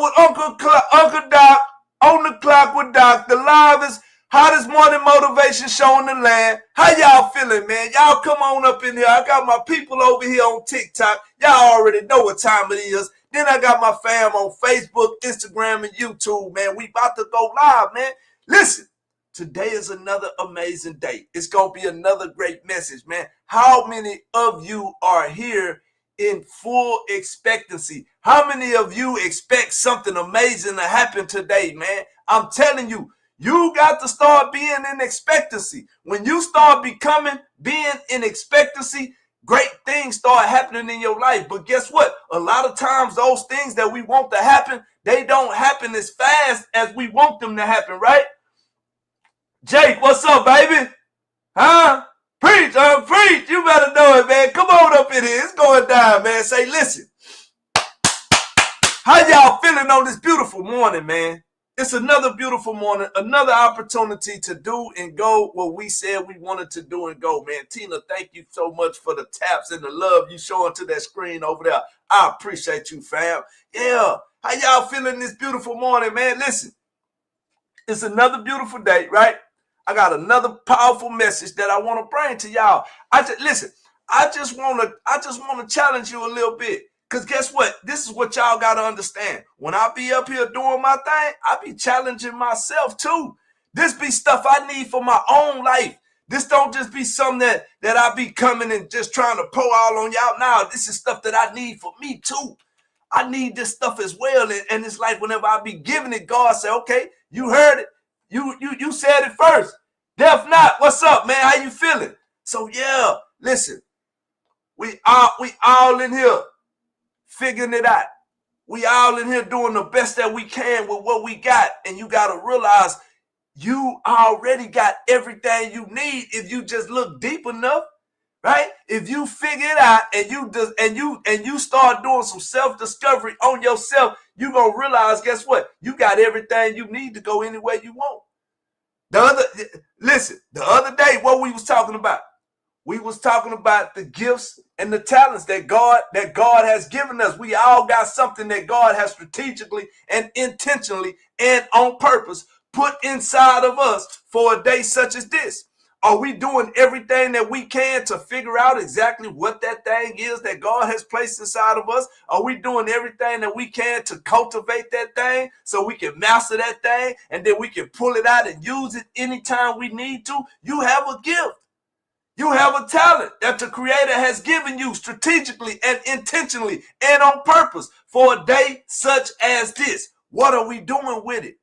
with Uncle Doc, on the clock with Doc, the livest, hottest morning motivation show in the land. How y'all feeling, man? Y'all come on up in here. I got my people over here on TikTok. Y'all already know what time it is. Then I got my fam on Facebook, Instagram, and YouTube, man. We about to go live, man. Listen, today is another amazing day. It's going to be another great message, man. How many of you are here in full expectancy? How many of you expect something amazing to happen today, man? I'm telling you, you got to start being in expectancy. When you start being in expectancy, great things start happening in your life. But guess what? A lot of times those things that we want to happen, they don't happen as fast as we want them to happen, right? Jake, what's up, baby? Huh? Preach, preach. You better know it, man. Come on up in here. It's going down, man. Say, listen. How y'all feeling on this beautiful morning, man? It's another beautiful morning, another opportunity to do and go what we said we wanted to do and go, man. Tina, thank you so much for the taps and the love you showing to that screen over there. I appreciate you, fam. Yeah. How y'all feeling this beautiful morning, man? Listen, it's another beautiful day, right? I got another powerful message that I want to bring to y'all. I just want to challenge you a little bit. Because guess what? This is what y'all got to understand. When I be up here doing my thing, I be challenging myself too. This be stuff I need for my own life. This don't just be something that I be coming and just trying to pour all on y'all. Now, this is stuff that I need for me too. I need this stuff as well. And it's like whenever I be giving it, God say, okay, you heard it. You said it first. Def Not, what's up, man? How you feeling? So yeah, listen, we all in here figuring it out. We all in here doing the best that we can with what we got. And you got to realize you already got everything you need if you just look deep enough, right? If you figure it out and you start doing some self-discovery on yourself, you're going to realize, guess what? You got everything you need to go any way you want. The other day, what we was talking about? We was talking about the gifts and the talents that God has given us. We all got something that God has strategically and intentionally and on purpose put inside of us for a day such as this. Are we doing everything that we can to figure out exactly what that thing is that God has placed inside of us? Are we doing everything that we can to cultivate that thing so we can master that thing and then we can pull it out and use it anytime we need to? You have a gift. You have a talent that the Creator has given you strategically and intentionally and on purpose for a day such as this. What are we doing with it?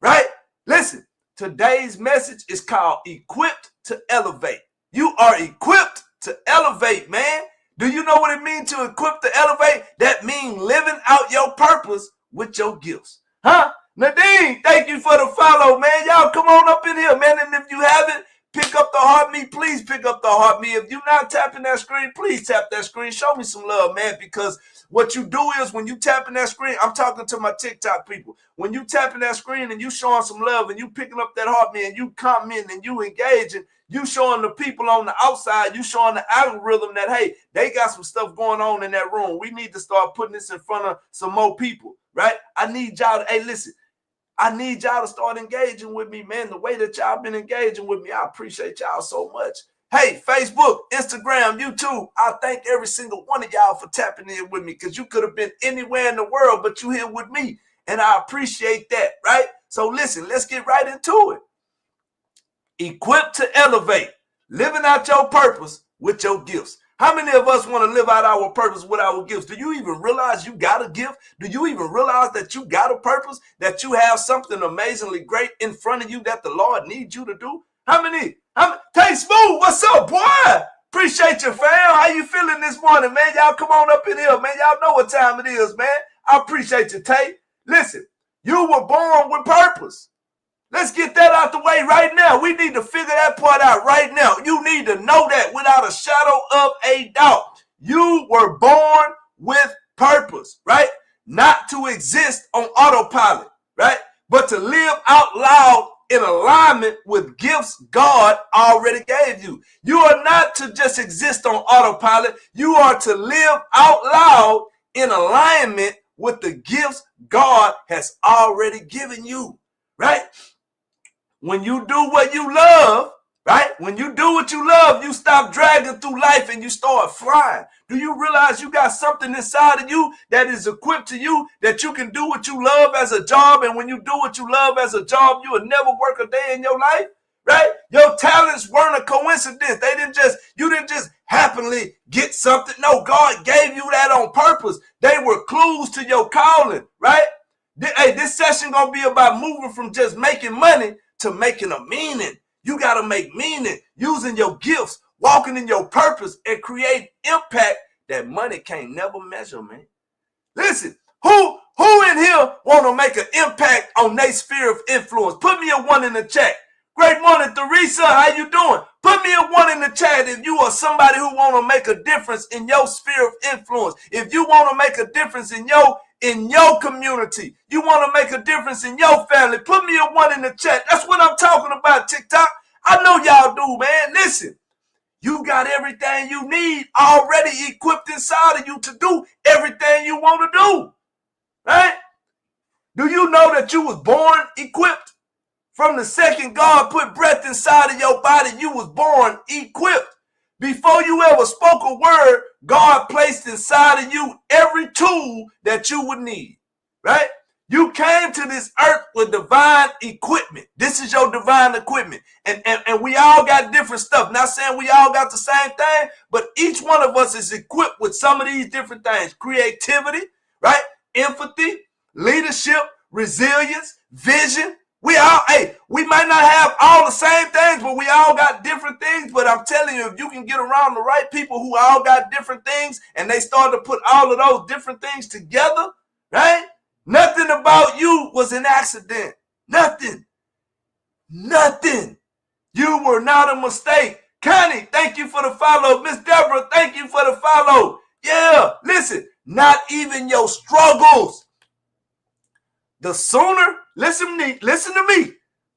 Right? Listen, today's message is called Equipped to Elevate. You are equipped to elevate, man. Do you know what it means to equip to elevate? That means living out your purpose with your gifts. Huh? Nadine, thank you for the follow, man. Y'all come on up in here, man. And if you haven't, pick up the heart me. Please pick up the heart me. If you're not tapping that screen, please tap that screen. Show me some love, man, because what you do is when you tapping that screen, I'm talking to my TikTok people. When you tapping that screen and you showing some love and you picking up that heart me and you commenting and you engaging, you showing the people on the outside, you showing the algorithm that, hey, they got some stuff going on in that room. We need to start putting this in front of some more people, right? I need y'all to, hey, listen. I need y'all to start engaging with me, man. The way that y'all been engaging with me, I appreciate y'all so much. Hey, Facebook, Instagram, YouTube, I thank every single one of y'all for tapping in with me because you could have been anywhere in the world, but you here with me, and I appreciate that, right? So listen, let's get right into it. Equipped to elevate, living out your purpose with your gifts. How many of us want to live out our purpose with our gifts? Do you even realize you got a gift? Do you even realize that you got a purpose, that you have something amazingly great in front of you that the Lord needs you to do? How many? Tay Smooth, what's up, boy? Appreciate you, fam. How you feeling this morning, man? Y'all come on up in here, man. Y'all know what time it is, man. I appreciate you, Tay. Listen, you were born with purpose. Let's get that out the way right now. We need to figure that part out right now. You need to know that without a shadow of a doubt. You were born with purpose, right? Not to exist on autopilot, right? But to live out loud in alignment with gifts God already gave you. You are not to just exist on autopilot. You are to live out loud in alignment with the gifts God has already given you, right? When you do what you love, right? When you do what you love, you stop dragging through life and you start flying. Do you realize you got something inside of you that is equipped to you that you can do what you love as a job? And when you do what you love as a job, you will never work a day in your life, right? Your talents weren't a coincidence. You didn't just happily get something. No, God gave you that on purpose. They were clues to your calling, right? Hey, this session gonna be about moving from just making money to making a meaning. You got to make meaning using your gifts, walking in your purpose, and create impact that money can't never measure, man. Listen, who in here want to make an impact on their sphere of influence? Put me a 1 in the chat. Great morning, Theresa. How you doing? Put me a 1 in the chat if you are somebody who want to make a difference in your sphere of influence. If you want to make a difference in your community, you want to make a difference in your family, put me a 1 in the chat. That's what I'm talking about, TikTok. I know y'all do, man. Listen, you got everything you need already equipped inside of you to do everything you want to do, right? Do you know that you was born equipped? From the second God put breath inside of your body, you was born equipped. Before you ever spoke a word, God placed inside of you every tool that you would need, right? You came to this earth with divine equipment. This is your divine equipment. And we all got different stuff. Not saying we all got the same thing, but each one of us is equipped with some of these different things. Creativity, right? Empathy, leadership, resilience, vision. We might not have all the same things, but we all got different things. But I'm telling you, if you can get around the right people who all got different things and they start to put all of those different things together, right? Nothing about you was an accident. Nothing. You were not a mistake. Connie, thank you for the follow. Miss Deborah, thank you for the follow. Yeah, listen, not even your struggles. The sooner, listen to me.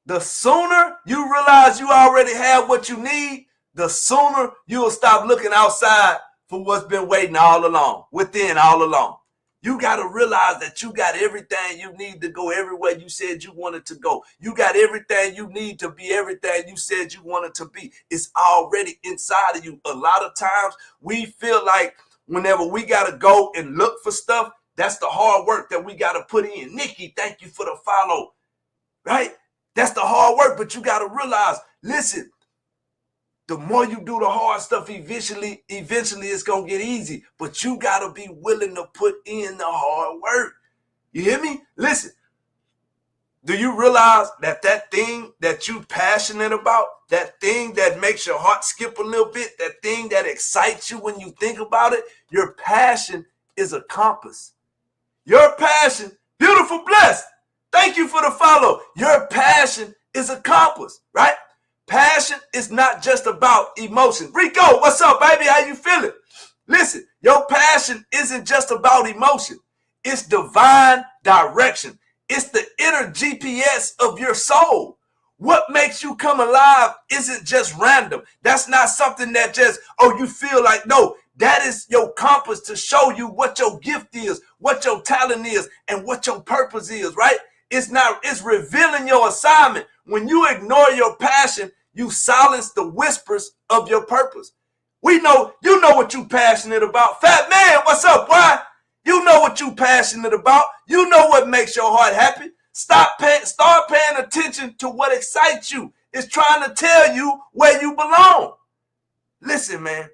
The sooner you realize you already have what you need, the sooner you will stop looking outside for what's been waiting all along, within all along. You got to realize that you got everything you need to go everywhere you said you wanted to go. You got everything you need to be everything you said you wanted to be. It's already inside of you. A lot of times we feel like whenever we got to go and look for stuff, that's the hard work that we got to put in. Nikki, thank you for the follow, right? That's the hard work, but you got to realize, listen, the more you do the hard stuff, eventually it's going to get easy, but you got to be willing to put in the hard work. You hear me? Listen, do you realize that thing that you passionate about, that thing that makes your heart skip a little bit, that thing that excites you when you think about it, your passion is a compass. Your passion, beautiful, blessed. Thank you for the follow. Your passion is a compass, right? Passion is not just about emotion. Rico, what's up, baby? How you feeling? Listen, your passion isn't just about emotion. It's divine direction. It's the inner GPS of your soul. What makes you come alive isn't just random. That's not something that just, you feel like, no. That is your compass to show you what your gift is, what your talent is, and what your purpose is, right? It's revealing your assignment. When you ignore your passion, you silence the whispers of your purpose. You know what you passionate about. Fat man, what's up, boy? You know what you passionate about. You know what makes your heart happy. Start paying attention to what excites you. It's trying to tell you where you belong. Listen, man.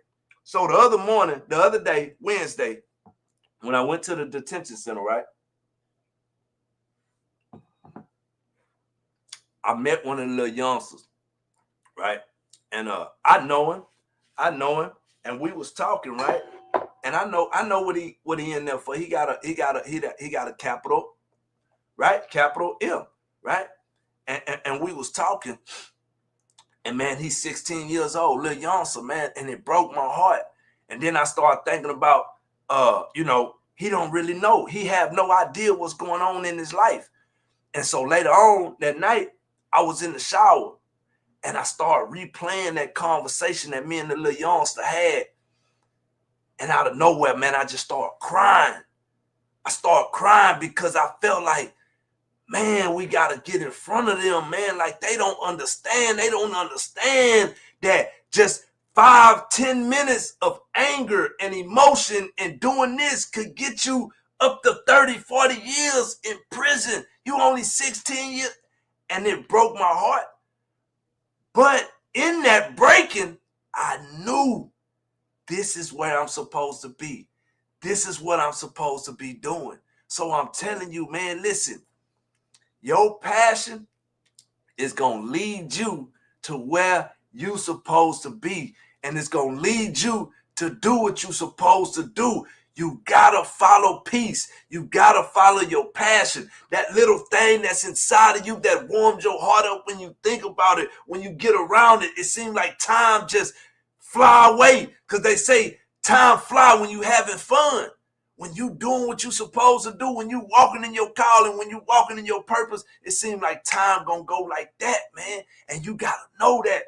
So the other day, Wednesday, when I went to the detention center, right? I met one of the little youngsters, right? And I know him, and we was talking, right? And I know what he in there for. He got a capital, right? Capital M, right? And we was talking. And man, he's 16 years old, little youngster, man, and it broke my heart. And then I started thinking about, he don't really know. He have no idea what's going on in his life. And so later on that night, I was in the shower, and I started replaying that conversation that me and the little youngster had. And out of nowhere, man, I just started crying. I started crying because I felt like, man, we got to get in front of them, man. Like, they don't understand. They don't understand that just 5-10 minutes of anger and emotion and doing this could get you up to 30-40 years in prison. You only 16 years. And it broke my heart. But in that breaking, I knew this is where I'm supposed to be. This is what I'm supposed to be doing. So I'm telling you, man, listen, your passion is going to lead you to where you're supposed to be. And it's going to lead you to do what you're supposed to do. You got to follow peace. You got to follow your passion. That little thing that's inside of you that warms your heart up when you think about it. When you get around it, it seems like time just fly away. Because they say time fly when you having fun. When you doing what you supposed to do, when you walking in your calling, when you walking in your purpose, it seems like time gonna go like that, man. And you gotta know that.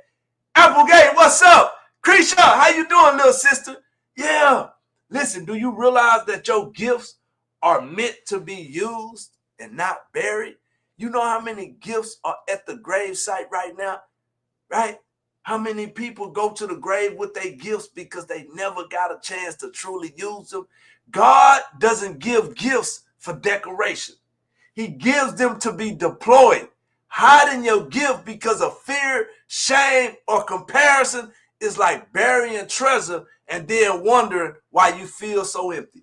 Applegate, what's up? Krisha, how you doing, little sister? Yeah. Listen, do you realize that your gifts are meant to be used and not buried? You know how many gifts are at the grave site right now, right? How many people go to the grave with their gifts because they never got a chance to truly use them? God doesn't give gifts for decoration. He gives them to be deployed. Hiding your gift because of fear, shame, or comparison is like burying treasure and then wondering why you feel so empty.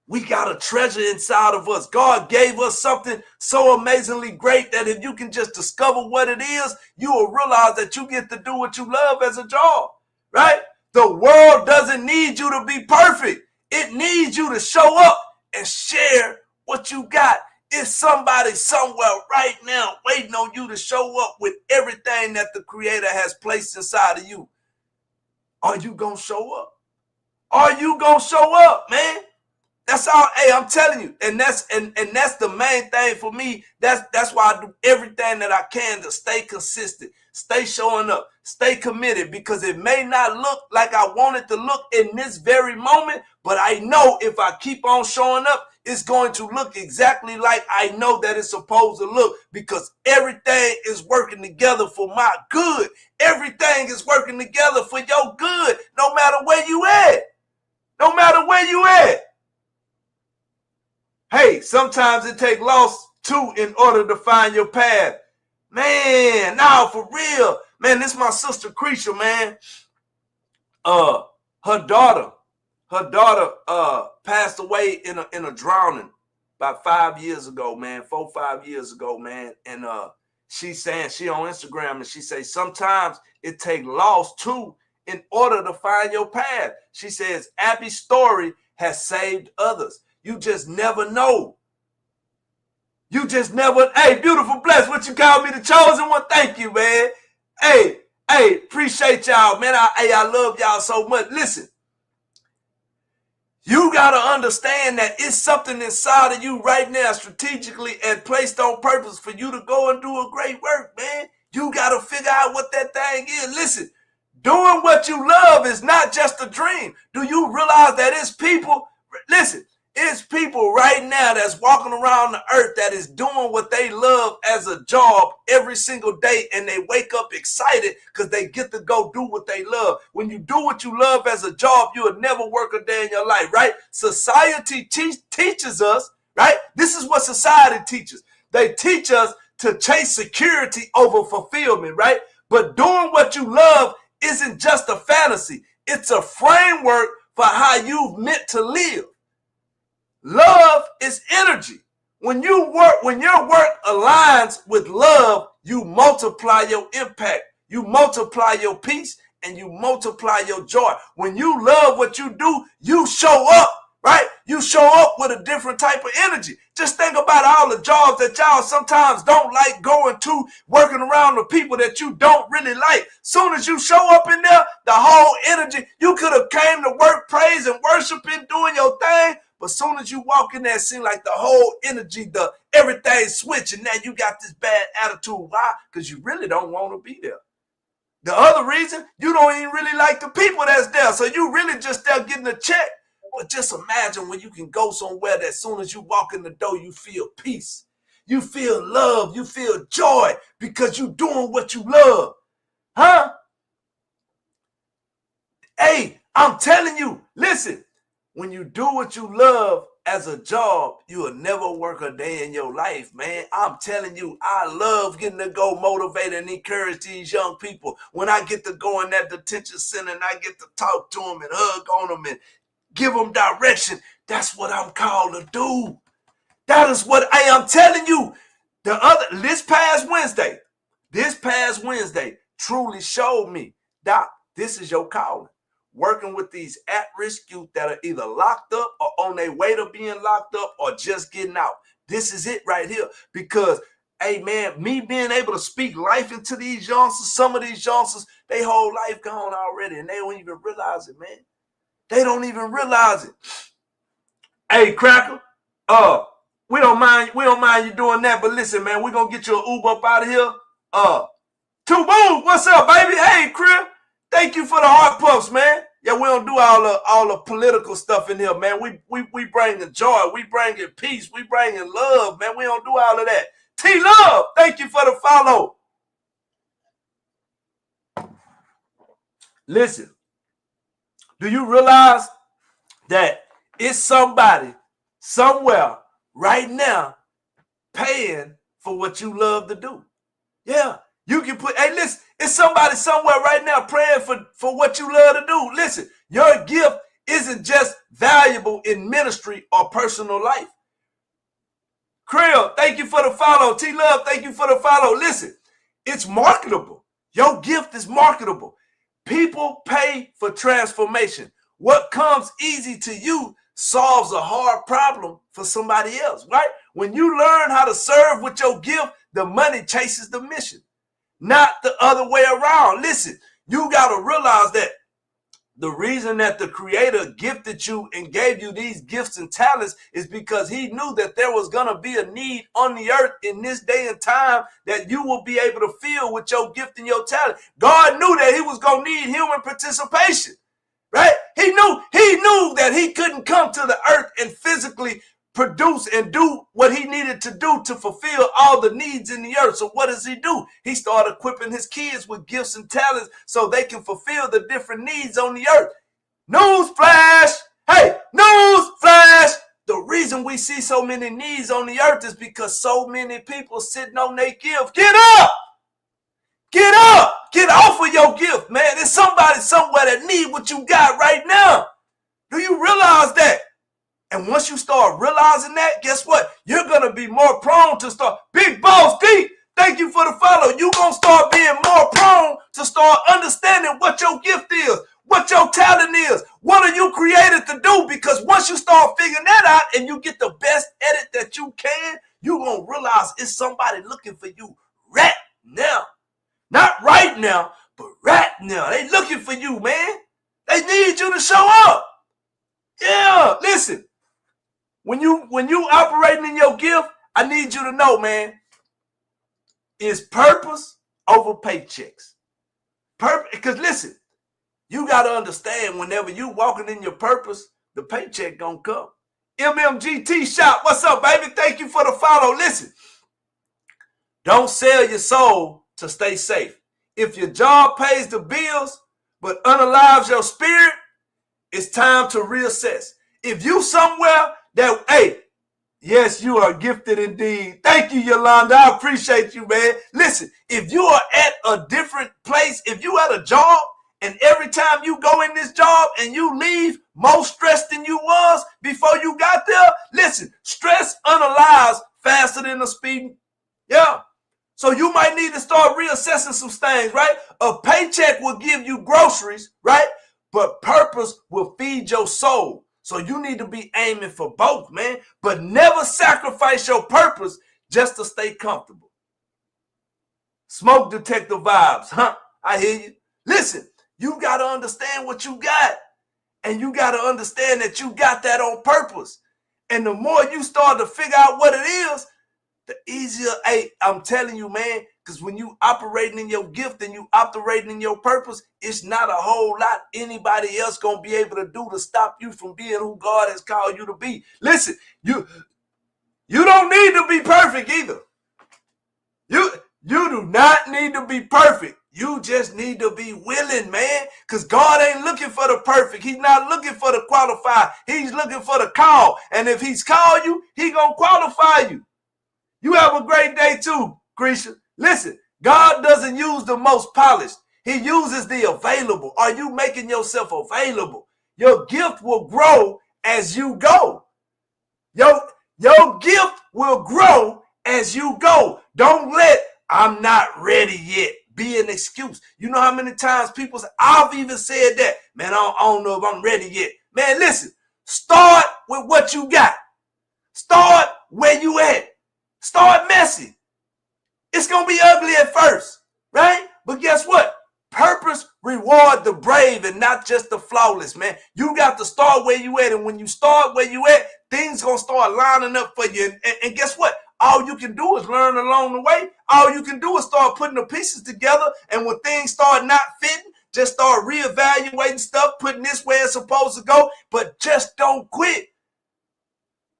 We got a treasure inside of us. God gave us something so amazingly great that if you can just discover what it is, you will realize that you get to do what you love as a job, right? The world doesn't need you to be perfect. It needs you to show up and share what you got. It's somebody somewhere right now waiting on you to show up with everything that the Creator has placed inside of you. Are you going to show up? Are you going to show up, man? That's all. Hey, I'm telling you, and that's the main thing for me. That's why I do everything that I can to stay consistent, stay showing up, stay committed, because it may not look like I want it to look in this very moment, but I know if I keep on showing up, it's going to look exactly like I know that it's supposed to look, because everything is working together for my good. Everything is working together for your good, no matter where you at. No matter where you at. Hey, sometimes it takes loss too in order to find your path. Man, now for real. Man, this is my sister Krisha, man. Her daughter passed away in a drowning about 5 years ago, man. 4-5 years ago, man. And she's saying, she on Instagram, and she say sometimes it takes loss too in order to find your path. She says Abby's story has saved others. You just never know. You just never. Hey, beautiful bless. What you call me, the chosen one? Thank you, man. Hey, appreciate y'all, man. I love y'all so much. Listen, you got to understand that it's something inside of you right now, strategically and placed on purpose for you to go and do a great work, man. You got to figure out what that thing is. Listen, doing what you love is not just a dream. Do you realize that it's people? Listen. It's people right now that's walking around the earth that is doing what they love as a job every single day, and they wake up excited because they get to go do what they love. When you do what you love as a job, you will never work a day in your life, right? Society teaches us, right? This is what society teaches. They teach us to chase security over fulfillment, right? But doing what you love isn't just a fantasy. It's a framework for how you've meant to live. Love is energy. When your work aligns with love, you multiply your impact, you multiply your peace, and you multiply your joy. When you love what you do, you show up, right? You show up with a different type of energy. Just think about all the jobs that y'all sometimes don't like going to, working around the people that you don't really like. Soon as you show up in there, the whole energy, you could have came to work, praise and worshiping, doing your thing. But soon as you walk in there, it seems like the whole energy, everything switch, and now you got this bad attitude. Why? Because you really don't want to be there. The other reason, you don't even really like the people that's there. So you really just there getting a check. But just imagine when you can go somewhere that as soon as you walk in the door, you feel peace. You feel love. You feel joy because you're doing what you love. Huh? Hey, I'm telling you, listen, when you do what you love as a job, you will never work a day in your life, man. I'm telling you, I love getting to go motivate and encourage these young people. When I get to go in that detention center and I get to talk to them and hug on them and give them direction, that's what I'm called to do. That is what I am telling you. This past Wednesday truly showed me, Doc, this is your calling. Working with these at-risk youth that are either locked up or on their way to being locked up or just getting out. This is it right here. Because, hey, man, me being able to speak life into these youngsters, some of these youngsters, they whole life gone already, and they don't even realize it, man. They don't even realize it. Hey, Cracker, we don't mind you doing that, but listen, man, we're gonna get you an Uber up out of here. Two Boom, what's up, baby? Hey, Crib, thank you for the heart puffs, man. Yeah, we don't do all the political stuff in here, man. We bringing joy, we bringing peace, we bringing love, man. We don't do all of that. T-Love, thank you for the follow. Listen, do you realize that it's somebody somewhere right now paying for what you love to do? Yeah, you can put, hey, listen, it's somebody somewhere right now praying for what you love to do. Listen, your gift isn't just valuable in ministry or personal life. Krill, thank you for the follow. T-Love, thank you for the follow. Listen, it's marketable. Your gift is marketable. People pay for transformation. What comes easy to you solves a hard problem for somebody else, right? When you learn how to serve with your gift, the money chases the mission, not the other way around. Listen, you got to realize that the reason that the Creator gifted you and gave you these gifts and talents is because he knew that there was going to be a need on the earth in this day and time that you will be able to fill with your gift and your talent. God knew that he was going to need human participation, right? He knew that he couldn't come to the earth and physically produce and do what he needed to do to fulfill all the needs in the earth. So what does he do? He started equipping his kids with gifts and talents so they can fulfill the different needs on the earth. Newsflash! Hey, newsflash! The reason we see so many needs on the earth is because so many people sitting on their gift. Get up! Get up! Get off of your gift, man. There's somebody somewhere that need what you got right now. Do you realize that? And once you start realizing that, guess what? You're going to be more prone to start. Big Boss D, thank you for the follow. You're going to start being more prone to start understanding what your gift is, what your talent is, what are you created to do? Because once you start figuring that out and you get the best edit that you can, you're going to realize it's somebody looking for you right now. Not right now, but right now. They looking for you, man. They need you to show up. Yeah, listen. When you operating in your gift, I need you to know, man, it's purpose over paychecks. Because listen, you got to understand whenever you walking in your purpose, the paycheck gonna come. MMGT Shop, what's up, baby? Thank you for the follow. Listen, don't sell your soul to stay safe. If your job pays the bills but unalives your spirit, it's time to reassess. If you somewhere that, hey, yes, you are gifted indeed. Thank you, Yolanda. I appreciate you, man. Listen, if you are at a different place, if you at a job and every time you go in this job and you leave more stressed than you was before you got there, listen, stress unalives faster than a speeding. Yeah. So you might need to start reassessing some things, right? A paycheck will give you groceries, right? But purpose will feed your soul. So you need to be aiming for both, man. But never sacrifice your purpose just to stay comfortable. Smoke detector vibes, huh? I hear you. Listen, you got to understand what you got. And you got to understand that you got that on purpose. And the more you start to figure out what it is, the easier, hey, I'm telling you, man, Because when you operating in your gift and you operating in your purpose, it's not a whole lot anybody else gonna be able to do to stop you from being who God has called you to be. Listen, you don't need to be perfect either. You do not need to be perfect. You just need to be willing, man, because God ain't looking for the perfect. He's not looking for the qualified. He's looking for the call. And if he's called you, he gonna qualify you. You have a great day too, Grisha. Listen, God doesn't use the most polished. He uses the available. Are you making yourself available? Your gift will grow as you go. Your gift will grow as you go. Don't let "I'm not ready yet" be an excuse. You know how many times people say, I've even said that, man, I don't know if I'm ready yet. Man, listen, start with what you got. Start where you at. Start messy. It's going to be ugly at first, right? But guess what? Purpose reward the brave and not just the flawless, man. You got to start where you at. And when you start where you at, things going to start lining up for you. And guess what? All you can do is learn along the way. All you can do is start putting the pieces together. And when things start not fitting, just start reevaluating stuff, putting this where it's supposed to go. But just don't quit.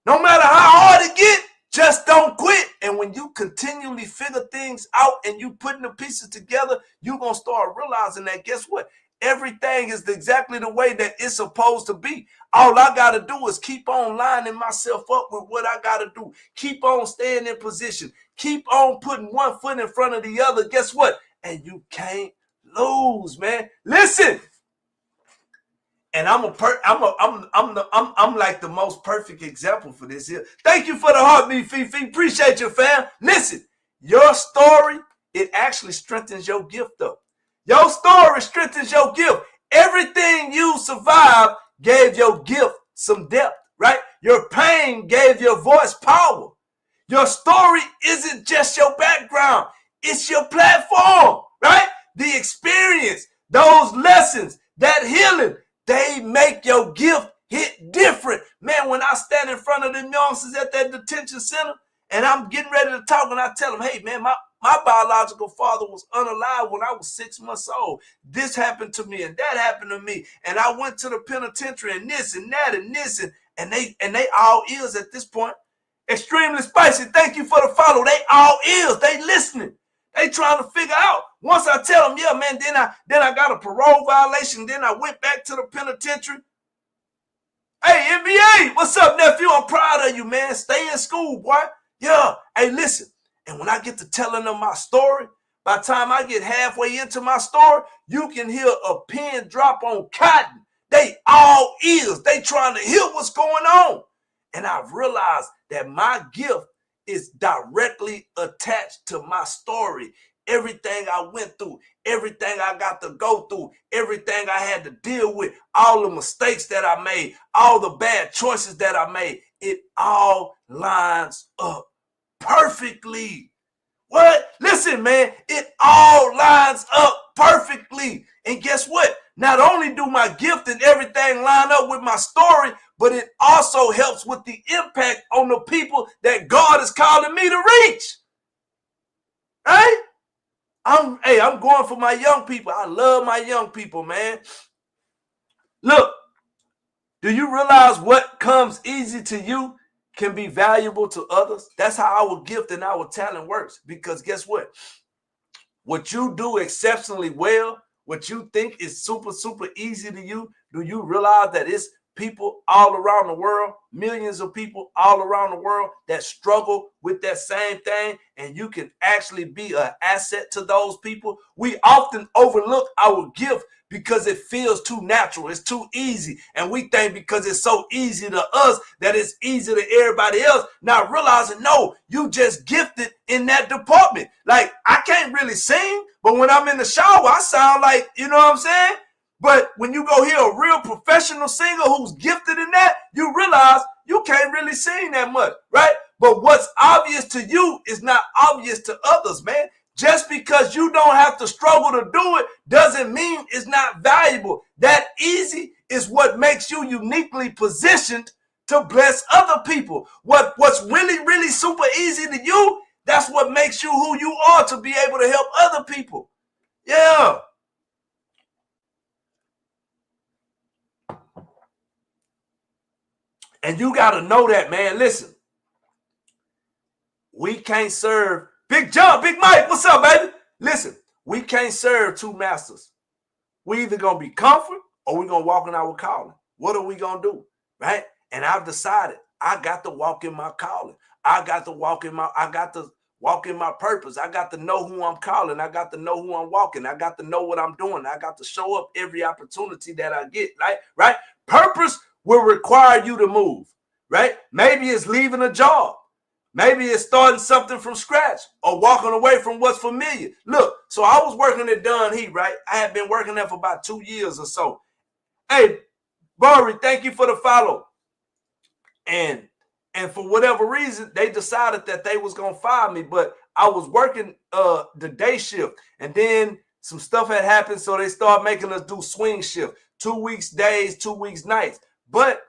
No matter how hard it gets, just don't quit. And when you continually figure things out and you putting the pieces together, you're going to start realizing that, guess what? Everything is exactly the way that it's supposed to be. All I got to do is keep on lining myself up with what I got to do. Keep on staying in position. Keep on putting one foot in front of the other. Guess what? And you can't lose, man. Listen. And I'm like the most perfect example for this here. Thank you for the heartbeat, Fifi. Appreciate you, fam. Listen, your story, it actually strengthens your gift up. Your story strengthens your gift. Everything you survived gave your gift some depth, right? Your pain gave your voice power. Your story isn't just your background. It's your platform, right? The experience, those lessons, that healing, they make your gift hit different. Man, when I stand in front of them youngsters at that detention center and I'm getting ready to talk and I tell them, hey, man, my biological father was unalive when I was 6 months old. This happened to me and that happened to me. And I went to the penitentiary and this and that and this. And they all ears at this point. Extremely spicy. Thank you for the follow. They all ears. They listening. They trying to figure out. Once I tell them, yeah, man, then I got a parole violation. Then I went back to the penitentiary. Hey, NBA, what's up, nephew? I'm proud of you, man. Stay in school, boy. Yeah. Hey, listen. And when I get to telling them my story, by the time I get halfway into my story, you can hear a pin drop on cotton. They all ears. They trying to hear what's going on. And I've realized that my gift is directly attached to my story. Everything I went through, everything I got to go through, everything I had to deal with, all the mistakes that I made, all the bad choices that I made, it all lines up perfectly. What? Listen, man, it all lines up perfectly. And guess what? Not only do my gift and everything line up with my story, but it also helps with the impact on the people that God is calling me to reach. Right? I'm going for my young people. I love my young people, man. Look, do you realize what comes easy to you can be valuable to others? That's how our gift and our talent works. Because guess what? What you do exceptionally well, what you think is super, super easy to you, do you realize that it's people all around the world, millions of people all around the world that struggle with that same thing, and you can actually be an asset to those people? We often overlook our gift because it feels too natural. It's too easy. And we think because it's so easy to us that it's easy to everybody else, not realizing, no, you just gifted in that department. Like, I can't really sing, but when I'm in the shower, I sound like, you know what I'm saying? But when you go hear a real professional singer who's gifted in that, you realize you can't really sing that much, right? But what's obvious to you is not obvious to others, man. Just because you don't have to struggle to do it doesn't mean it's not valuable. That easy is what makes you uniquely positioned to bless other people. What's really, really super easy to you That's what makes you who you are, to be able to help other people. Yeah. And you got to know that, man. Listen, we can't serve Big John, Big Mike. What's up, baby? Listen, we can't serve two masters. We either going to be comfort or we're going to walk in our calling. What are we going to do? Right? And I've decided I got to walk in my calling. I got to walk in my purpose. I got to know who I'm calling. I got to know who I'm walking. I got to know what I'm doing. I got to show up every opportunity that I get. Right? Purpose will require you to move. Right? Maybe it's leaving a job. Maybe it's starting something from scratch or walking away from what's familiar. Look, so I was working at Dunn Heat, right? I had been working there for about 2 years or so. Hey, Barry, thank you for the follow. And for whatever reason, they decided that they was going to fire me, but I was working the day shift, and then some stuff had happened, so they started making us do swing shift, 2 weeks days, 2 weeks nights. But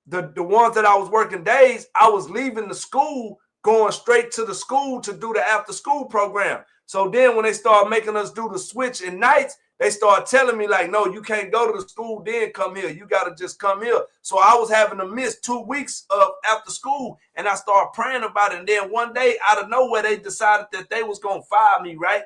the ones that I was working days, I was leaving the school, going straight to the school to do the after school program. So then when they started making us do the switch in nights, they started telling me like, no, you can't go to the school, then come here. You got to just come here. So I was having to miss 2 weeks of after school, and I started praying about it. And then one day, out of nowhere, they decided that they was going to fire me, right?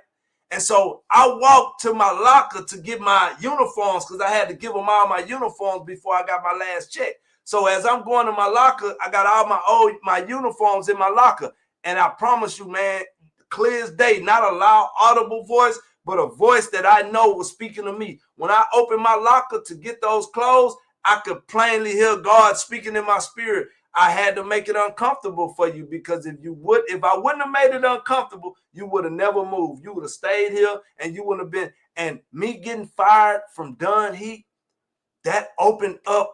And so I walked to my locker to get my uniforms, because I had to give them all my uniforms before I got my last check. So as I'm going to my locker, I got all my uniforms in my locker. And I promise you, man, clear as day, not a loud, audible voice, but a voice that I know was speaking to me. When I opened my locker to get those clothes, I could plainly hear God speaking in my spirit. I had to make it uncomfortable for you, because if I wouldn't have made it uncomfortable, you would have never moved. You would have stayed here, and you wouldn't have been. And me getting fired from Dunn Heat, that opened up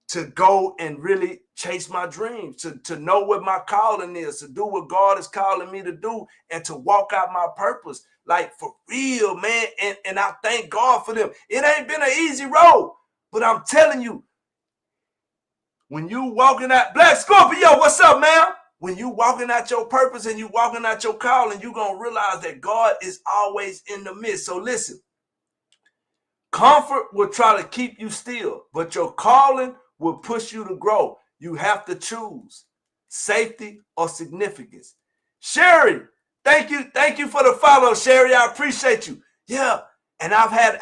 to go and really chase my dreams, to know what my calling is, to do what God is calling me to do, and to walk out my purpose. Like, for real, man. And I thank God for them. It ain't been an easy road, but I'm telling you, when you walking out, Black Scorpio, what's up, man? When you walking out your purpose and you walking out your calling, you going to realize that God is always in the midst. So listen, comfort will try to keep you still, but your calling will push you to grow. You have to choose safety or significance. Sherry, thank you for the follow, Sherry. I appreciate you. Yeah, and I've had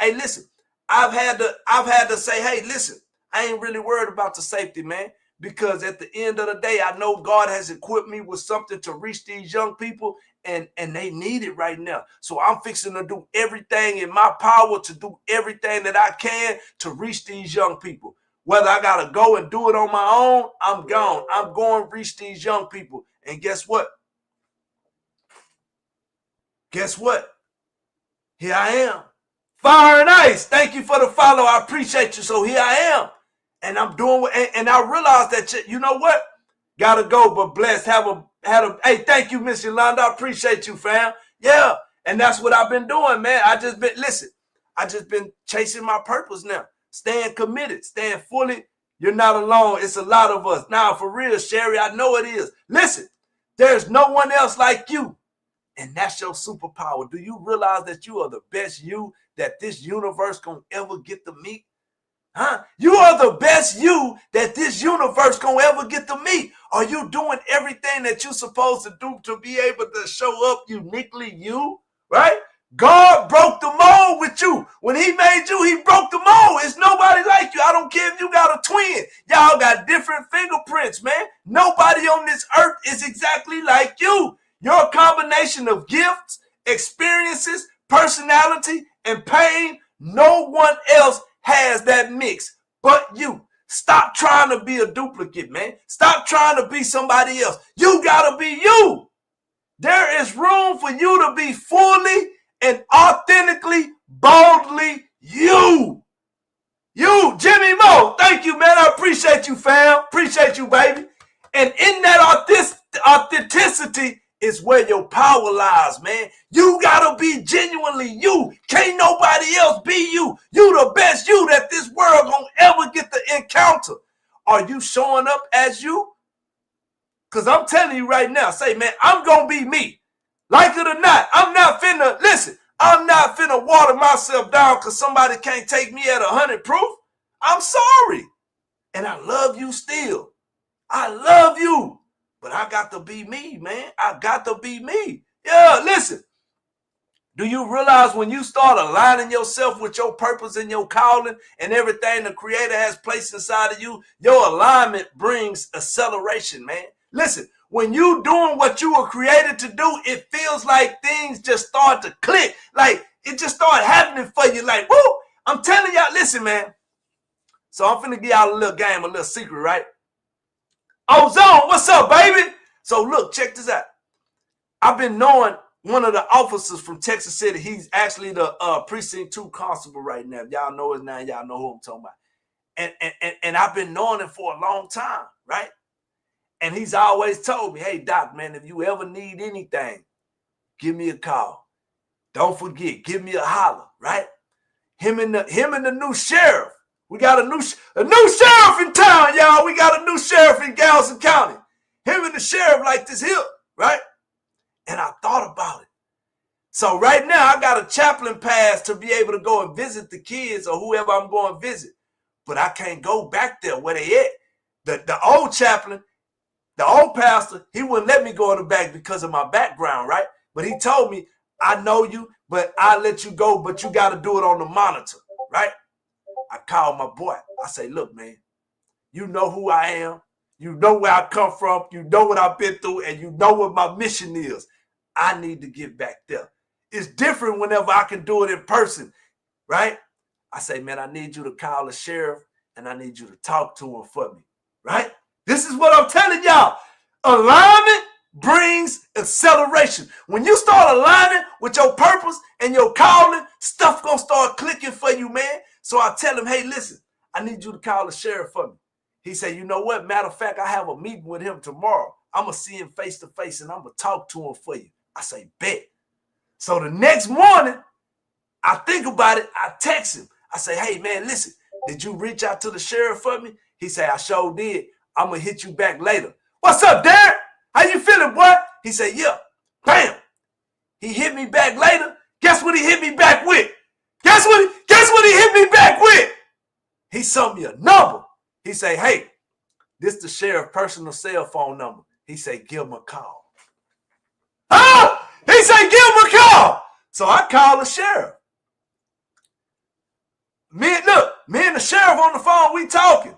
to say, hey, listen, I ain't really worried about the safety, man, because at the end of the day, I know God has equipped me with something to reach these young people, and they need it right now. So I'm fixing to do everything in my power to do everything that I can to reach these young people. Whether I got to go and do it on my own, I'm gone. I'm going to reach these young people. And guess what? Guess what? Here I am. Fire and Ice, thank you for the follow. I appreciate you. So here I am. And I'm doing, and I realized that, you know what? Got to go, but blessed. Hey, thank you, Miss Yolanda. I appreciate you, fam. Yeah. And that's what I've been doing, man. I just been chasing my purpose now. Staying committed, staying fully. You're not alone. It's a lot of us. Now, for real, Sherry, I know it is. Listen, there's no one else like you. And that's your superpower. Do you realize that you are the best you that this universe gonna ever get to meet? Huh? You are the best you that this universe gonna ever get to meet. Are you doing everything that you're supposed to do to be able to show up uniquely you? Right? God broke the mold with you. When he made you, he broke the mold. It's nobody like you. I don't care if you got a twin. Y'all got different fingerprints, man. Nobody on this earth is exactly like you. You're a combination of gifts, experiences, personality, and pain. No one else has that mix but you. Stop trying to be a duplicate, man. Stop trying to be somebody else. You got to be you. There is room for you to be fully and authentically, boldly you. You, Jimmy Mo, thank you, man. I appreciate you, fam. Appreciate you, baby. And in that authenticity is where your power lies, man. You gotta be genuinely you. Can't nobody else be you. You the best you that this world gonna ever get to encounter. Are you showing up as you? Because I'm telling you right now, say, man, I'm going to be me. Like it or not, I'm not finna water myself down because somebody can't take me at 100 proof. I'm sorry. And I love you still. I love you. But I got to be me, man. I got to be me. Yeah, listen. Do you realize when you start aligning yourself with your purpose and your calling and everything the Creator has placed inside of you, your alignment brings acceleration, man. Listen, when you doing what you were created to do, it feels like things just start to click. Like it just start happening for you. Like, woo, I'm telling y'all, listen, man. So I'm finna give y'all a little game, a little secret, right? Ozone, what's up, baby? So look, check this out. I've been knowing one of the officers from Texas City. He's actually the precinct 2 constable right now. Y'all know his name. Y'all know who I'm talking about. And I've been knowing him for a long time, right? And he's always told me, hey, Doc, man, if you ever need anything, give me a call. Don't forget, give me a holler, right? Him and the new sheriff. We got a new sheriff in town, y'all. We got a new sheriff in Galveston County. Him and the sheriff like this here, right? And I thought about it. So right now, I got a chaplain pass to be able to go and visit the kids or whoever I'm going to visit. But I can't go back there where they at. The old chaplain, the old pastor, he wouldn't let me go in the back because of my background, right? But he told me, I know you, but I'll let you go, but you got to do it on the monitor, right? I called my boy. I say, look, man, you know who I am. You know where I come from. You know what I've been through, and you know what my mission is. I need to get back there. It's different whenever I can do it in person, right? I say, man, I need you to call the sheriff, and I need you to talk to him for me, right? This is what I'm telling y'all. Alignment brings acceleration. When you start aligning with your purpose and your calling, stuff gonna start clicking for you, man. So I tell him, hey, listen, I need you to call the sheriff for me. He said, you know what? Matter of fact, I have a meeting with him tomorrow. I'm going to see him face to face and I'm going to talk to him for you. I say, bet. So the next morning, I think about it. I text him. I say, hey, man, listen, did you reach out to the sheriff for me? He said, I sure did. I'm going to hit you back later. What's up, Derek? How you feeling, boy? He said, yeah. Bam. He hit me back later. Guess what he hit me back with? Guess what he hit me back with? He sent me a number. He say, hey, this the sheriff's personal cell phone number. He say, give him a call. Ah! He say, give him a call. So I call the sheriff. Me and the sheriff on the phone, we talking.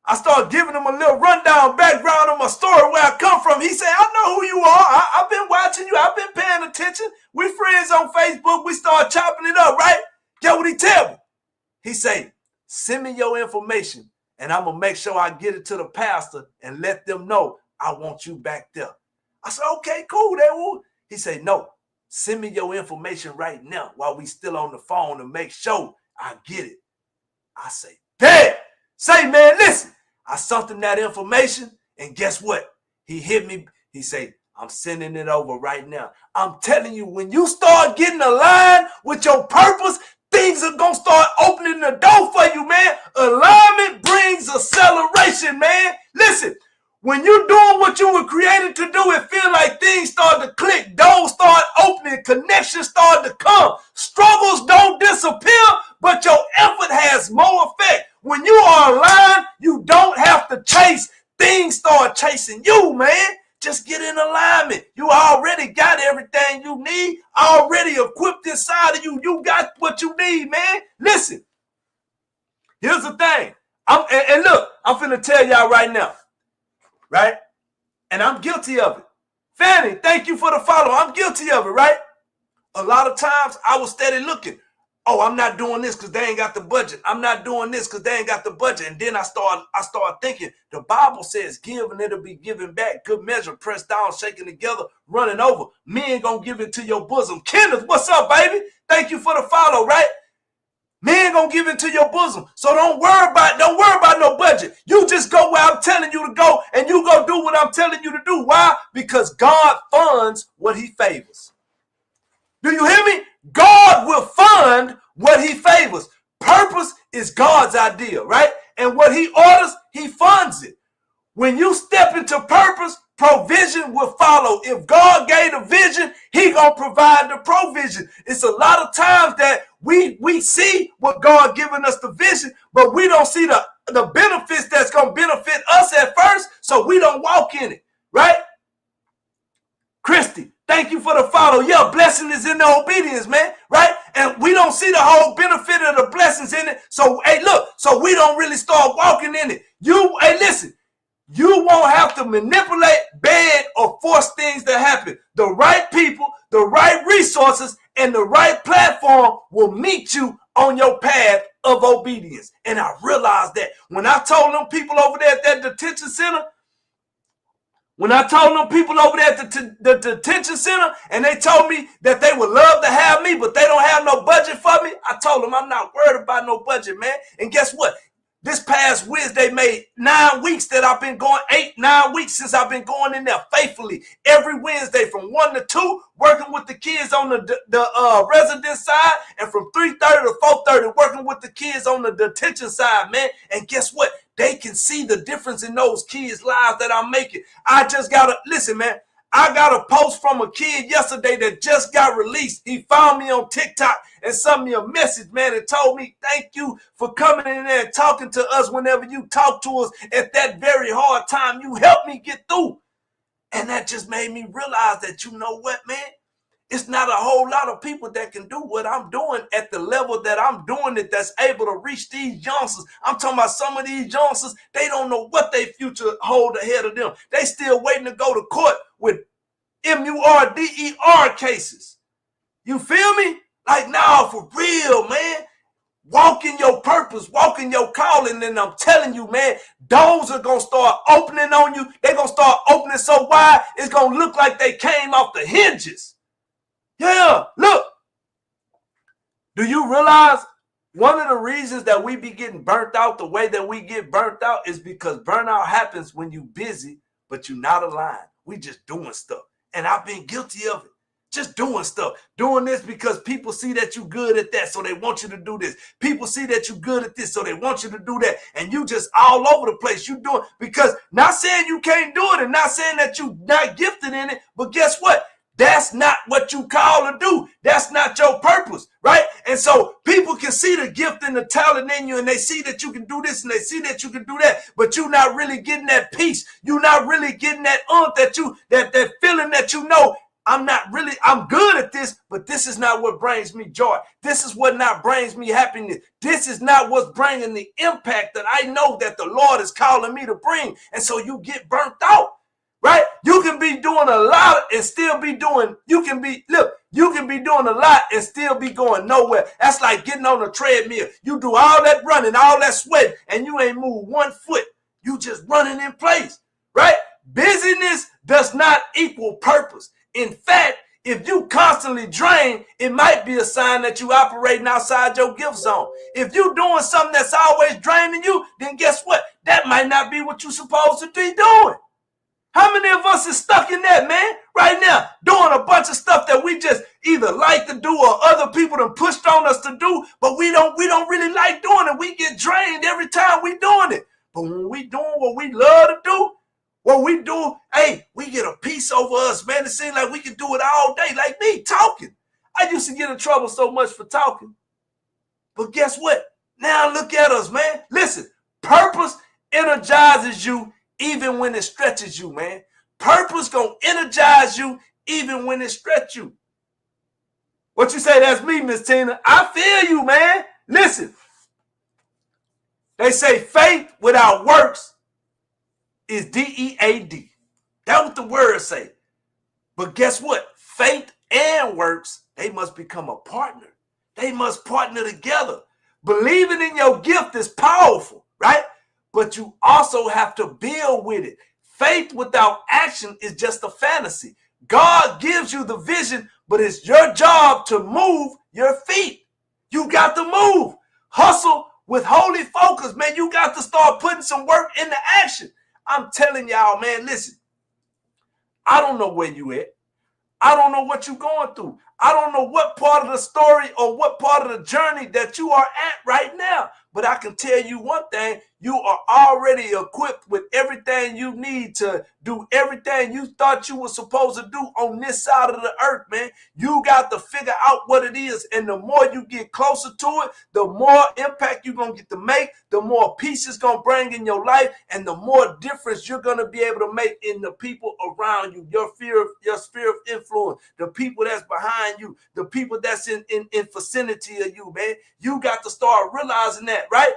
I start giving him a little rundown background of my story, where I come from. He said, I know who you are. I've been watching you. I've been paying attention. We friends on Facebook. We start chopping it up, right? Get what he tell me. He say, send me your information, and I'm going to make sure I get it to the pastor and let them know I want you back there. I said, okay, cool. He said, no, send me your information right now while we still on the phone to make sure I get it. I say, bet. Say, man, listen, I sent him that information, and guess what? He hit me. He say, I'm sending it over right now. I'm telling you, when you start getting aligned with your purpose, things are going to start opening the door for you, man. Alignment brings acceleration, man. Listen, when you're doing what you were created to do, it feels like things start to click. Doors start opening. Connections start to come. Struggles don't disappear, but your effort has more effect. When you are aligned, you don't have to chase. Things start chasing you, man. Just get in alignment. You already got everything you need, already equipped inside of you. You got what you need, man. Listen, here's the thing. And look, I'm finna tell y'all right now, right? And I'm guilty of it. Fanny, thank you for the follow. I'm guilty of it, right? A lot of times I was steady looking. Oh, I'm not doing this because they ain't got the budget. I'm not doing this because they ain't got the budget. And then I start thinking, the Bible says, give and it'll be given back. Good measure, pressed down, shaken together, running over. Men gonna give it to your bosom. Kenneth, what's up, baby? Thank you for the follow, right? Men gonna give it to your bosom. So don't worry about no budget. You just go where I'm telling you to go, and you go do what I'm telling you to do. Why? Because God funds what he favors. Do you hear me? God will fund what he favors. Purpose is God's idea, right? And what he orders, he funds it. When you step into purpose, provision will follow. If God gave the vision, he gonna provide the provision. It's a lot of times that we see what God giving us the vision, but we don't see the benefits that's gonna benefit us at first, so we don't walk in it, right? Christy, thank you for the follow. Yeah, blessing is in the obedience, man, right? And we don't see the whole benefit of the blessings in it. So, hey, look, so we don't really start walking in it. Hey, listen, you won't have to manipulate, beg, or force things to happen. The right people, the right resources, and the right platform will meet you on your path of obedience. And I realized that when I told them people over there at that detention center, and they told me that they would love to have me, but they don't have no budget for me, I told them I'm not worried about no budget, man. And guess what? This past Wednesday made 9 weeks that I've been going, 9 weeks since I've been going in there faithfully every Wednesday from 1 to 2, working with the kids on the resident side, and from 3:30 to 4:30 working with the kids on the detention side, man. And guess what? They can see the difference in those kids' lives that I'm making. I just gotta listen, man. I got a post from a kid yesterday that just got released. He found me on TikTok and sent me a message, man, and told me, thank you for coming in there and talking to us whenever you talk to us at that very hard time. You helped me get through. And that just made me realize that, you know what, man? It's not a whole lot of people that can do what I'm doing at the level that I'm doing it, that's able to reach these youngsters. I'm talking about some of these youngsters, they don't know what their future hold ahead of them. They still waiting to go to court with MURDER cases. You feel me? Like, now, for real, man. Walk in your purpose, walk in your calling, and I'm telling you, man, doors are going to start opening on you. They're going to start opening so wide, it's going to look like they came off the hinges. Yeah, look. Do you realize one of the reasons that we be getting burnt out the way that we get burnt out is because burnout happens when you busy, but you're not aligned. We just doing stuff. And I've been guilty of it. Just doing stuff. Doing this because people see that you're good at that, so they want you to do this. People see that you're good at this, so they want you to do that. And you just all over the place. You doing, because not saying you can't do it and not saying that you're not gifted in it, but guess what? That's not what you call to do. That's not your purpose, right? And so people can see the gift and the talent in you, and they see that you can do this and they see that you can do that, but you're not really getting that peace. You're not really getting that that feeling that you know, I'm good at this, but this is not what brings me joy. This is what not brings me happiness. This is not what's bringing the impact that I know that the Lord is calling me to bring. And so you get burnt out. Right? You can be doing a lot and still be doing, you can be doing a lot and still be going nowhere. That's like getting on a treadmill. You do all that running, all that sweating, and you ain't moved 1 foot. You just running in place, right? Busyness does not equal purpose. In fact, if you constantly drain, it might be a sign that you operating outside your gift zone. If you're doing something that's always draining you, then guess what? That might not be what you're supposed to be doing. How many of us is stuck in that, man? Right now, doing a bunch of stuff that we just either like to do or other people done pushed on us to do, but we don't really like doing it. We get drained every time we doing it. But when we doing what we love to do, what we do, hey, we get a peace over us, man. It seems like we can do it all day, like me talking. I used to get in trouble so much for talking. But guess what? Now look at us, man. Listen, purpose energizes you even when it stretches you, man. Purpose gonna energize you even when it stretches you. What you say? That's me, Miss Tina. I feel you, man. Listen, they say faith without works is DEAD. That's what the words say. But guess what? Faith and works, they must become a partner. They must partner together. Believing in your gift is powerful, right? But you also have to build with it. Faith without action is just a fantasy. God gives you the vision, but it's your job to move your feet. You got to move. Hustle with holy focus, man. You got to start putting some work into action. I'm telling y'all, man, listen. I don't know where you at. I don't know what you're going through. I don't know what part of the story or what part of the journey that you are at right now, but I can tell you one thing: you are already equipped with everything you need to do everything you thought you were supposed to do on this side of the earth, man. You got to figure out what it is, and the more you get closer to it, the more impact you're going to get to make, the more peace it's going to bring in your life, and the more difference you're going to be able to make in the people around you, your sphere of influence, the people that's behind you, the people that's in vicinity of you, man. You got to start realizing that, right?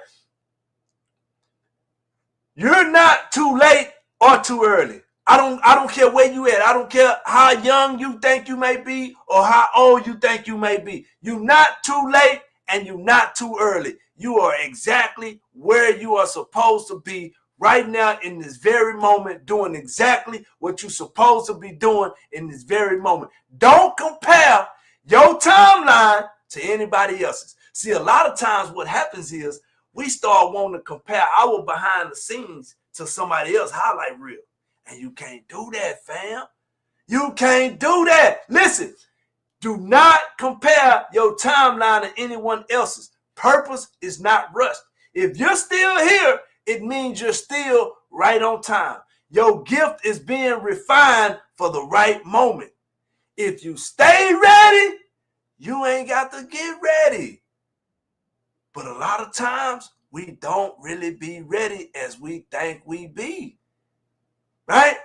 You're not too late or too early. I don't care where you at. I don't care how young you think you may be or how old you think you may be. You're not too late and you're not too early. You are exactly where you are supposed to be right now in this very moment, doing exactly what you're supposed to be doing in this very moment. Don't compare your timeline to anybody else's. See, a lot of times what happens is we start wanting to compare our behind the scenes to somebody else's highlight reel. And you can't do that, fam. You can't do that. Listen, do not compare your timeline to anyone else's. Purpose is not rushed. If you're still here, it means you're still right on time. Your gift is being refined for the right moment. If you stay ready, you ain't got to get ready. But a lot of times, we don't really be ready as we think we be. Right?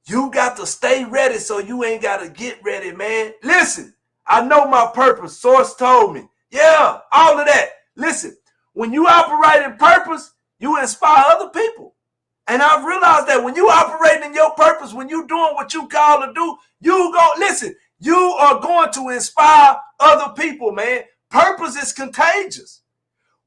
You got to stay ready so you ain't got to get ready, man. Listen, I know my purpose. Source told me. Yeah, all of that. Listen, when you operate in purpose, you inspire other people. And I've realized that when you operate in your purpose, when you doing what you call to do, you are going to inspire other people, man. Purpose is contagious.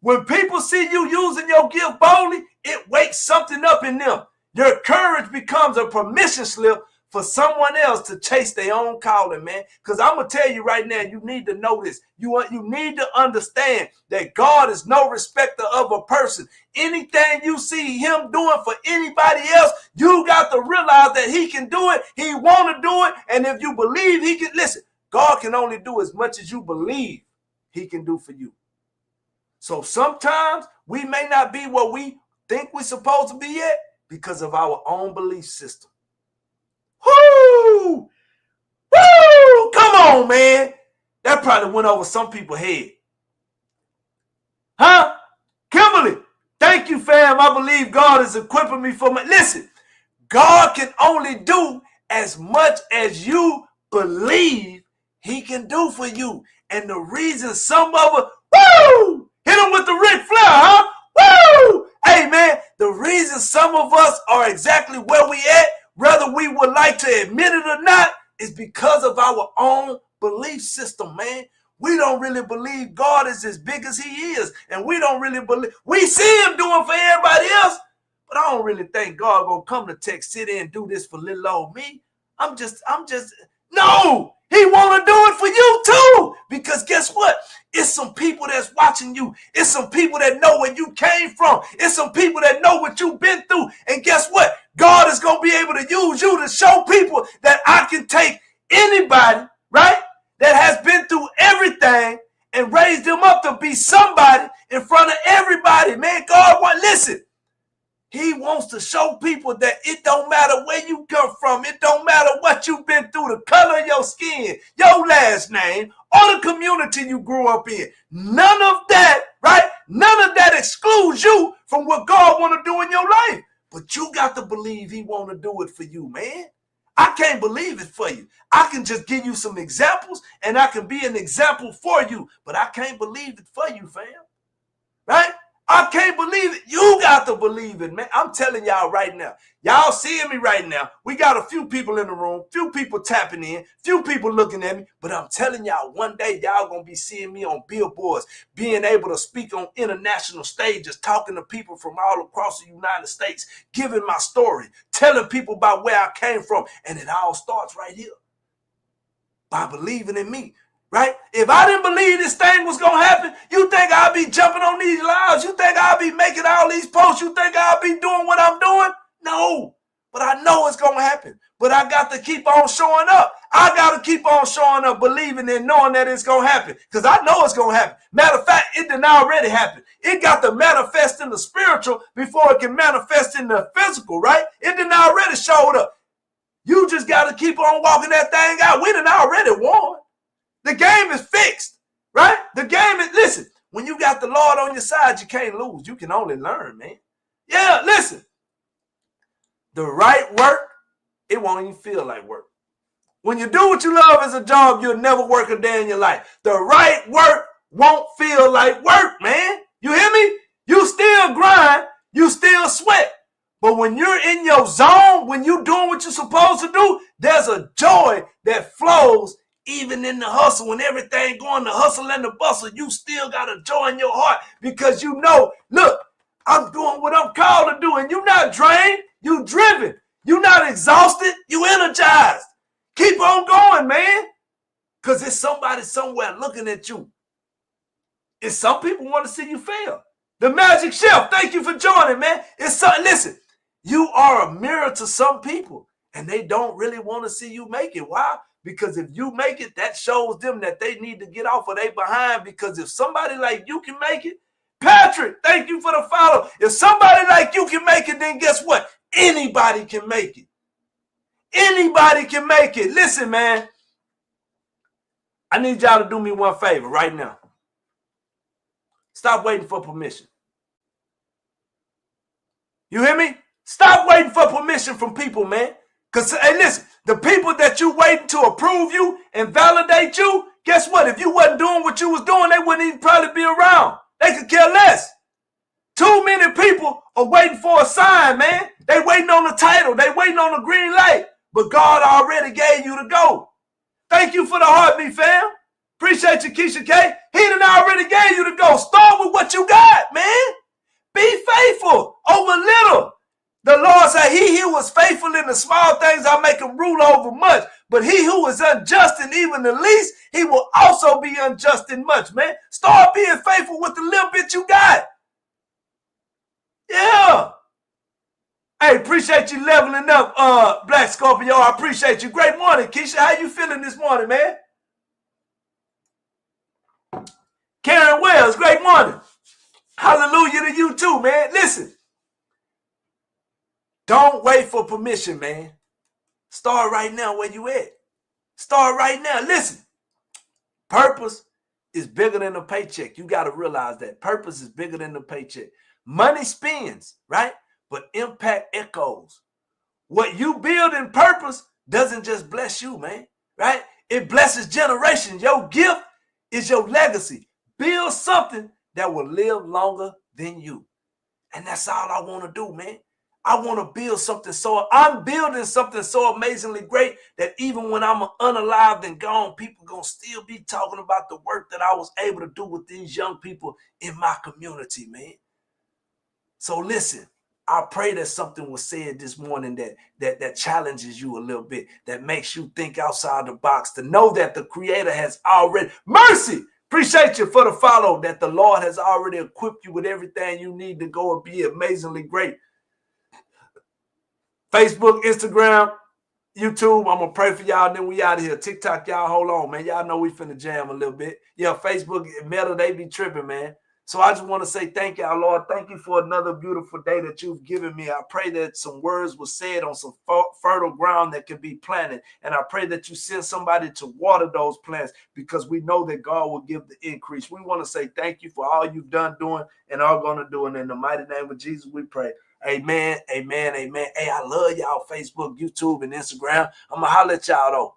When people see you using your gift boldly, it wakes something up in them. Your courage becomes a permission slip for someone else to chase their own calling, man. Because I'm going to tell you right now, you need to know this. You need to understand that God is no respecter of a person. Anything you see him doing for anybody else, you got to realize that he can do it. He want to do it. And if you believe he can, listen, God can only do as much as you believe he can do for you. So sometimes we may not be where we think we're supposed to be yet because of our own belief system. Woo! Woo! Come on, man. That probably went over some people's head. Huh? Kimberly, thank you, fam. I believe God is equipping me for my... Listen, God can only do as much as you believe he can do for you. And the reason some of us... Woo! Hit him with the Ric Flair, huh? Woo! Hey, man, the reason some of us are exactly where we at, whether we would like to admit it or not, is because of our own belief system, man. We don't really believe God is as big as he is. And we don't really believe... We see him doing for everybody else, but I don't really think God gonna come to Tech City and do this for little old me. I'm just... No! He want to do it for you too. Because guess what? It's some people that's watching you. It's some people that know where you came from. It's some people that know what you've been through. And guess what? God is going to be able to use you to show people that I can take anybody, right, that has been through everything and raise them up to be somebody in front of everybody. Man, God, listen. He wants to show people that it don't matter where you come from. It don't matter what you've been through, the color of your skin, your last name, or the community you grew up in. None of that, right? None of that excludes you from what God want to do in your life. But you got to believe he want to do it for you, man. I can't believe it for you. I can just give you some examples, and I can be an example for you. But I can't believe it for you, fam. Right? I can't believe it. You got to believe it, man. I'm telling y'all right now. Y'all seeing me right now. We got a few people in the room, few people tapping in, few people looking at me. But I'm telling y'all, one day y'all going to be seeing me on billboards, being able to speak on international stages, talking to people from all across the United States, giving my story, telling people about where I came from. And it all starts right here by believing in me. Right? If I didn't believe this thing was going to happen, you think I'd be jumping on these lives? You think I'd be making all these posts? You think I'd be doing what I'm doing? No. But I know it's going to happen. But I got to keep on showing up. I got to keep on showing up, believing and knowing that it's going to happen. Because I know it's going to happen. Matter of fact, it didn't already happen. It got to manifest in the spiritual before it can manifest in the physical, right? It didn't already showed up. You just got to keep on walking that thing out. We done already won. The game is fixed, right? The game is, listen, when you got the Lord on your side, you can't lose. You can only learn, man. Yeah, listen. The right work, it won't even feel like work. When you do what you love as a job, you'll never work a day in your life. The right work won't feel like work, man. You hear me? You still grind, you still sweat. But when you're in your zone, when you're doing what you're supposed to do, there's a joy that flows even in the hustle. When everything going, the hustle and the bustle, you still got a joy in your heart because you know, look, I'm doing what I'm called to do, and you're not drained. You driven. You're not exhausted. You energized. Keep on going, man. Because there's somebody somewhere looking at you. And some people want to see you fail. The Magic Chef, thank you for joining, man. It's something, listen, you are a mirror to some people, and they don't really want to see you make it. Why? Because if you make it, that shows them that they need to get off of their behind. Because if somebody like you can make it, Patrick, thank you for the follow. If somebody like you can make it, then guess what? Anybody can make it. Anybody can make it. Listen, man, I need y'all to do me one favor right now. Stop waiting for permission. You hear me? Stop waiting for permission from people, man. Because, hey, listen, the people that you waiting to approve you and validate you, guess what? If you wasn't doing what you was doing, they wouldn't even probably be around. They could care less. Too many people are waiting for a sign, man. They waiting on the title. They waiting on the green light. But God already gave you the go. Thank you for the heartbeat, fam. Appreciate you, Keisha K. He done already gave you the go. Start with what you got, man. Be faithful over little. The Lord said, he who was faithful in the small things, I'll make him rule over much. But he who is unjust in even the least, he will also be unjust in much, man. Start being faithful with the little bit you got. Yeah. Hey, appreciate you leveling up, Black Scorpio. I appreciate you. Great morning, Keisha. How you feeling this morning, man? Karen Wells, great morning. Hallelujah to you too, man. Listen. Don't wait for permission, man. Start right now where you at. Start right now. Listen. Purpose is bigger than a paycheck. You got to realize that. Purpose is bigger than the paycheck. Money spends, right? But impact echoes. What you build in purpose doesn't just bless you, man, right? It blesses generations. Your gift is your legacy. Build something that will live longer than you. And that's all I want to do, man. I want to build something I'm building something so amazingly great that even when I'm unalived and gone, people going to still be talking about the work that I was able to do with these young people in my community, man. So listen. I pray that something was said this morning that challenges you a little bit, that makes you think outside the box, to know that the Creator has already, mercy, appreciate you for the follow, that the Lord has already equipped you with everything you need to go and be amazingly great. Facebook, Instagram, YouTube, I'm going to pray for y'all, then we out of here. TikTok, y'all, hold on, man. Y'all know we finna jam a little bit. Yeah, Facebook, Meta, they be tripping, man. So I just want to say thank y'all, Lord. Thank you for another beautiful day that you've given me. I pray that some words were said on some fertile ground that can be planted. And I pray that you send somebody to water those plants, because we know that God will give the increase. We want to say thank you for all you've done, doing, and are going to do. And in the mighty name of Jesus, we pray. Amen, amen, amen. Hey, I love y'all, Facebook, YouTube, and Instagram. I'm going to holler at y'all, though.